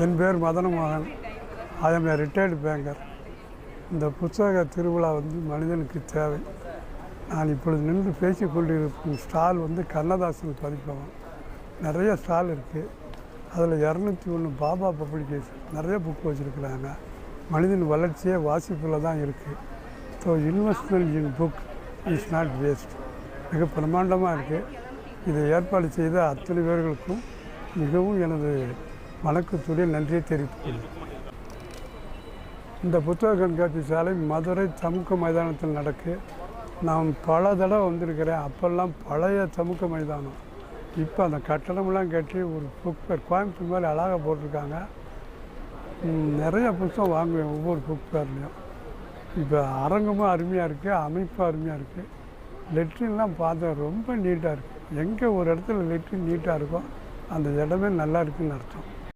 என் பேர் Madanamohan. I am a retired banker. இந்த புத்தக திருவிழா மனிதனுக்கு தேவை. நான் இப்பொழுது நின்று பேசிக்கொண்டிருக்கும் ஸ்டால் கண்ணதாசன் பதிப்பகம். நிறைய ஸ்டால் இருக்குது. அதில் 201 பாபா பப்ளிகேஷன் நிறைய புக் வச்சுருக்குறாங்க. மனிதன் வளர்ச்சியே வாசிப்பில் தான் இருக்குது. So investment in book is not waste. மிக பிரம்மாண்டமாக இருக்குது. இதை ஏற்பாடு செய்த அத்தனை பேர்களுக்கும் மிகவும் எனது வணக்கத்துடைய நன்றியை தெரிவித்துள்ளேன். இந்த புத்தக கண்காட்சி சாலை மதுரை சமூக மைதானத்தில் நடக்கு. நான் பல தடவை வந்திருக்கிறேன். அப்போல்லாம் பழைய சமூக மைதானம். இப்போ அந்த கட்டடமெல்லாம் கட்டி ஒரு புக் ஃபேர் கோயம்புத்தூர் மாதிரி அழகாக போட்டிருக்காங்க. நிறைய புத்தகம் வாங்குவேன் ஒவ்வொரு புக் ஃபேர்லேயும். இப்போ அரங்கமும் அருமையாக இருக்குது, அமைப்பும் அருமையாக இருக்குது. லெட்ரின்லாம் பார்த்தா ரொம்ப நீட்டாக இருக்குது. எங்கே ஒரு இடத்துல லெட்ரின் நீட்டாக இருக்கோ அந்த இடமே நல்லா இருக்குதுன்னு அர்த்தம்.